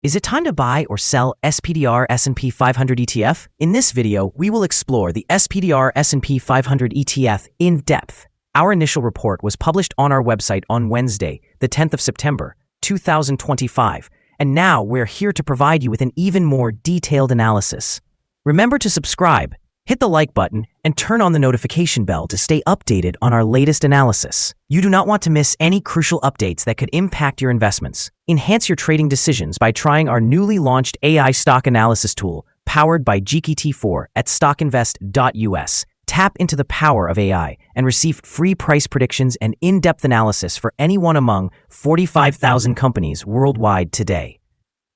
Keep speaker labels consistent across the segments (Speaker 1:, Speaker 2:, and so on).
Speaker 1: Is it time to buy or sell SPDR S&P 500 ETF? In this video, we will explore the SPDR S&P 500 ETF in depth. Our initial report was published on our website on Wednesday, the 10th of September, 2025, and now we're here to provide you with an even more detailed analysis. Remember to subscribe, hit the like button, and turn on the notification bell to stay updated on our latest analysis. You do not want to miss any crucial updates that could impact your investments. Enhance your trading decisions by trying our newly launched AI stock analysis tool, powered by GPT-4 at StockInvest.us. Tap into the power of AI and receive free price predictions and in-depth analysis for any one among 45,000 companies worldwide today.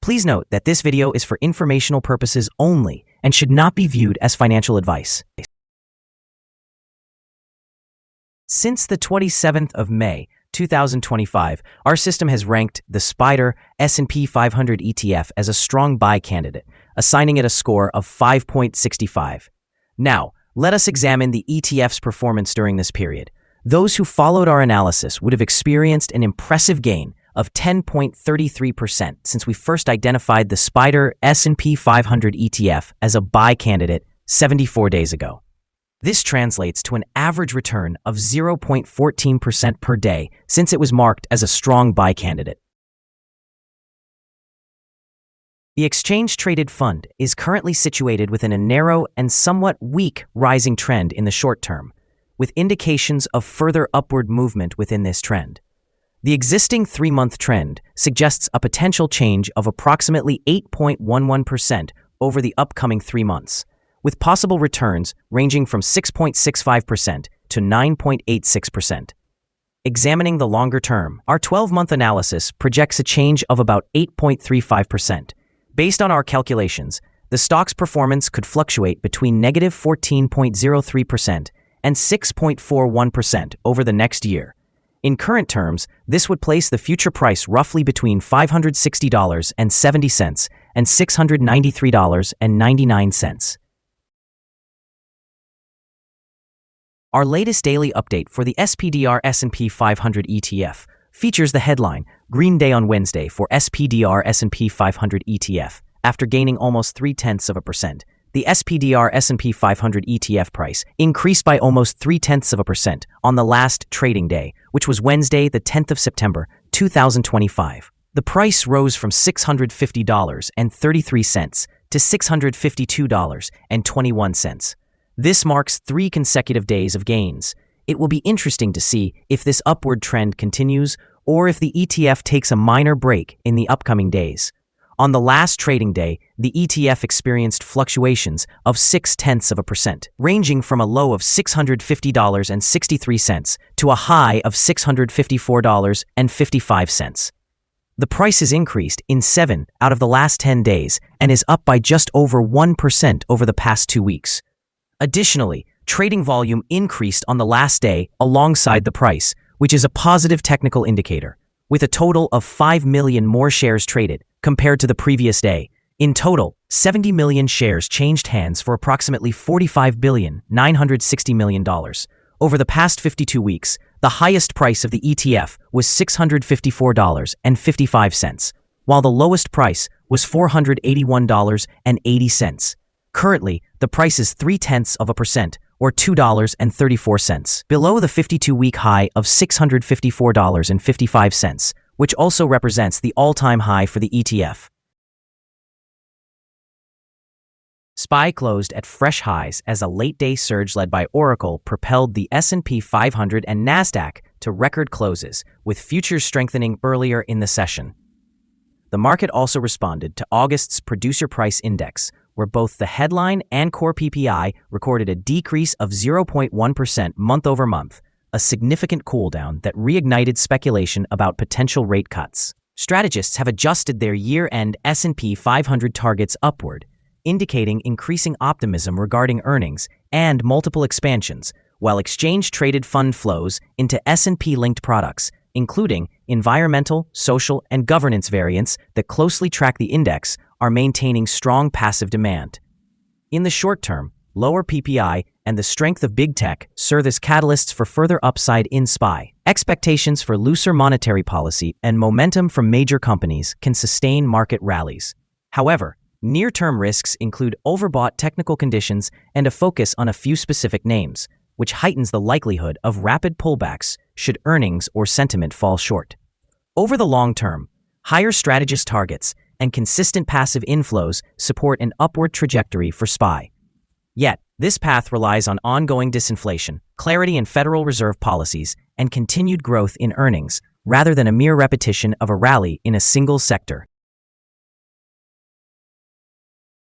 Speaker 1: Please note that this video is for informational purposes only and should not be viewed as financial advice. Since the 27th of May, 2025, our system has ranked the SPDR S&P 500 ETF as a strong buy candidate, assigning it a score of 5.65. Now, let us examine the ETF's performance during this period. Those who followed our analysis would have experienced an impressive gain of 10.33% since we first identified the SPDR S&P 500 ETF as a buy candidate 74 days ago. This translates to an average return of 0.14% per day since it was marked as a strong buy candidate. The exchange-traded fund is currently situated within a narrow and somewhat weak rising trend in the short term, with indications of further upward movement within this trend. The existing 3-month trend suggests a potential change of approximately 8.11% over the upcoming 3 months, with possible returns ranging from 6.65% to 9.86%. Examining the longer term, our 12-month analysis projects a change of about 8.35%. Based on our calculations, the stock's performance could fluctuate between negative 14.03% and 6.41% over the next year. In current terms, this would place the future price roughly between $560.70 and $693.99. Our latest daily update for the SPDR S&P 500 ETF features the headline, Green Day on Wednesday for SPDR S&P 500 ETF. After gaining almost 0.3%, the SPDR S&P 500 ETF price increased by almost 0.3% on the last trading day, which was Wednesday, the 10th of September, 2025. The price rose from $650.33 to $652.21. This marks 3 consecutive days of gains. It will be interesting to see if this upward trend continues or if the ETF takes a minor break in the upcoming days. On the last trading day, the ETF experienced fluctuations of 0.6%, ranging from a low of $650.63 to a high of $654.55. The price has increased in 7 out of the last 10 days and is up by just over 1% over the past 2 weeks. Additionally, trading volume increased on the last day alongside the price, which is a positive technical indicator, with a total of 5 million more shares traded compared to the previous day. In total, 70 million shares changed hands for approximately $45.96 billion. Over the past 52 weeks, the highest price of the ETF was $654.55, while the lowest price was $481.80. Currently, the price is 0.3%, or $2.34, below the 52-week high of $654.55, which also represents the all-time high for the ETF. SPY closed at fresh highs as a late-day surge led by Oracle propelled the S&P 500 and Nasdaq to record closes, with futures strengthening earlier in the session. The market also responded to August's Producer Price Index, where both the headline and core PPI recorded a decrease of 0.1% month-over-month, a significant cooldown that reignited speculation about potential rate cuts. Strategists have adjusted their year-end S&P 500 targets upward, indicating increasing optimism regarding earnings and multiple expansions, while exchange-traded fund flows into S&P-linked products, including environmental, social, and governance variants that closely track the index, are maintaining strong passive demand. In the short term, lower PPI and the strength of big tech serve as catalysts for further upside in SPY. Expectations for looser monetary policy and momentum from major companies can sustain market rallies. However, near-term risks include overbought technical conditions and a focus on a few specific names, which heightens the likelihood of rapid pullbacks should earnings or sentiment fall short. Over the long term, higher strategist targets and consistent passive inflows support an upward trajectory for SPY. Yet, this path relies on ongoing disinflation, clarity in Federal Reserve policies, and continued growth in earnings, rather than a mere repetition of a rally in a single sector.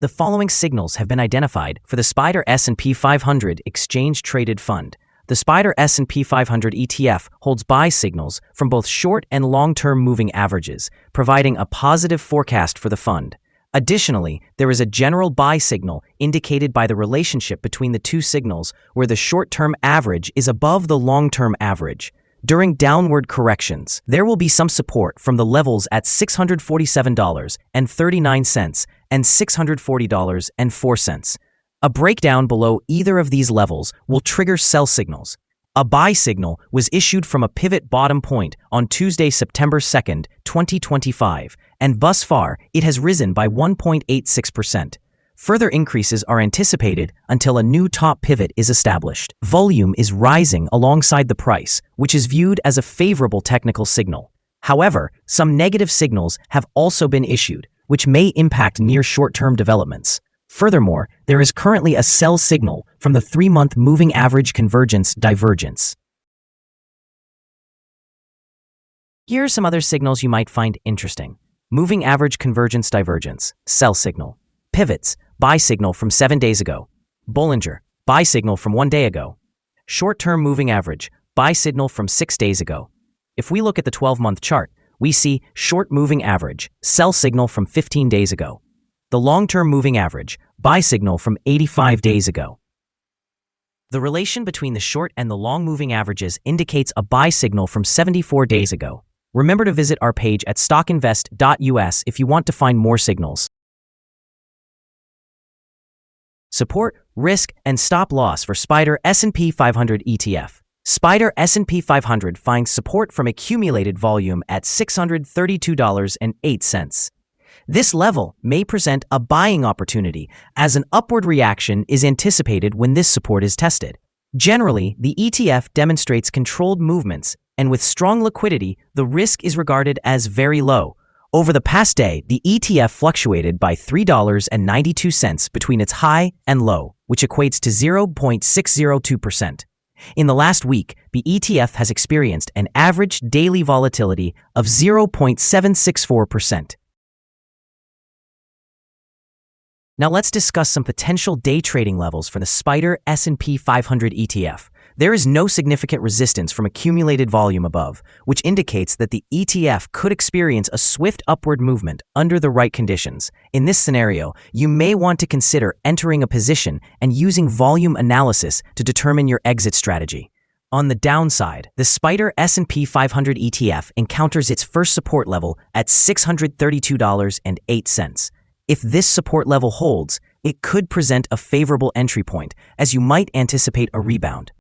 Speaker 1: The following signals have been identified for the SPDR S&P 500 exchange-traded fund. The SPDR S&P 500 ETF holds buy signals from both short and long-term moving averages, providing a positive forecast for the fund. Additionally, there is a general buy signal indicated by the relationship between the two signals where the short-term average is above the long-term average. During downward corrections, there will be some support from the levels at $647.39 and $640.04. A breakdown below either of these levels will trigger sell signals. A buy signal was issued from a pivot bottom point on Tuesday, September 2, 2025, and thus far, it has risen by 1.86%. Further increases are anticipated until a new top pivot is established. Volume is rising alongside the price, which is viewed as a favorable technical signal. However, some negative signals have also been issued, which may impact near short-term developments. Furthermore, there is currently a sell signal from the 3-month moving average convergence divergence. Here are some other signals you might find interesting. Moving average convergence divergence, sell signal. Pivots, buy signal from 7 days ago. Bollinger, buy signal from 1 day ago. Short-term moving average, buy signal from 6 days ago. If we look at the 12-month chart, we see short moving average, sell signal from 15 days ago. The long-term moving average, buy signal from 85 days ago. The relation between the short and the long moving averages indicates a buy signal from 74 days ago. Remember to visit our page at StockInvest.us if you want to find more signals. Support, risk, and stop loss for SPDR S&P 500 ETF. SPDR S&P 500 finds support from accumulated volume at $632.08. This level may present a buying opportunity, as an upward reaction is anticipated when this support is tested. Generally, the ETF demonstrates controlled movements, and with strong liquidity, the risk is regarded as very low. Over the past day, the ETF fluctuated by $3.92 between its high and low, which equates to 0.602%. In the last week, the ETF has experienced an average daily volatility of 0.764%. Now let's discuss some potential day trading levels for the SPDR S&P 500 ETF. There is no significant resistance from accumulated volume above, which indicates that the ETF could experience a swift upward movement under the right conditions. In this scenario, you may want to consider entering a position and using volume analysis to determine your exit strategy. On the downside, the SPDR S&P 500 ETF encounters its first support level at $632.08. If this support level holds, it could present a favorable entry point, as you might anticipate a rebound.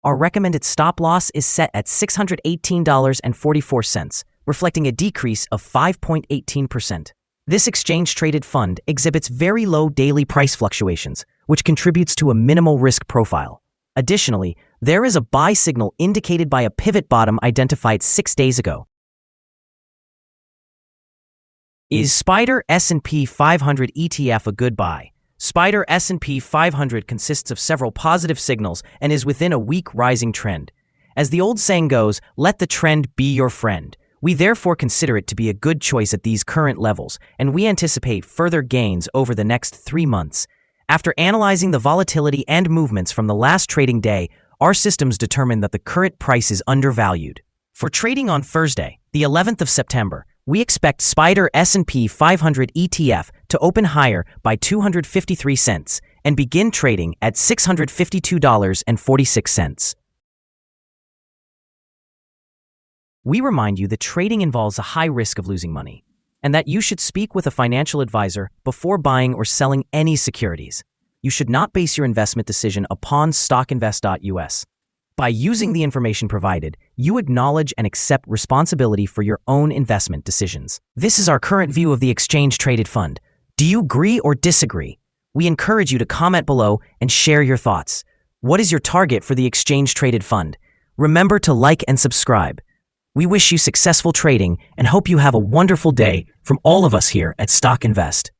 Speaker 1: Our recommended stop loss is set at $618.44, reflecting a decrease of 5.18%. This exchange-traded fund exhibits very low daily price fluctuations, which contributes to a minimal risk profile. Additionally, there is a buy signal indicated by a pivot bottom identified 6 days ago. Is SPDR S&P 500 ETF a good buy? SPDR S&P 500 consists of several positive signals and is within a weak rising trend. As the old saying goes, let the trend be your friend. We therefore consider it to be a good choice at these current levels, and we anticipate further gains over the next 3 months. After analyzing the volatility and movements from the last trading day, our systems determine that the current price is undervalued. For trading on Thursday, the 11th of September, we expect SPDR S&P 500 ETF to open higher by 253 cents and begin trading at $652.46. We remind you that trading involves a high risk of losing money, and that you should speak with a financial advisor before buying or selling any securities. You should not base your investment decision upon StockInvest.us. By using the information provided, you acknowledge and accept responsibility for your own investment decisions. This is our current view of the exchange-traded fund. Do you agree or disagree? We encourage you to comment below and share your thoughts. What is your target for the exchange-traded fund? Remember to like and subscribe. We wish you successful trading and hope you have a wonderful day from all of us here at Stock Invest.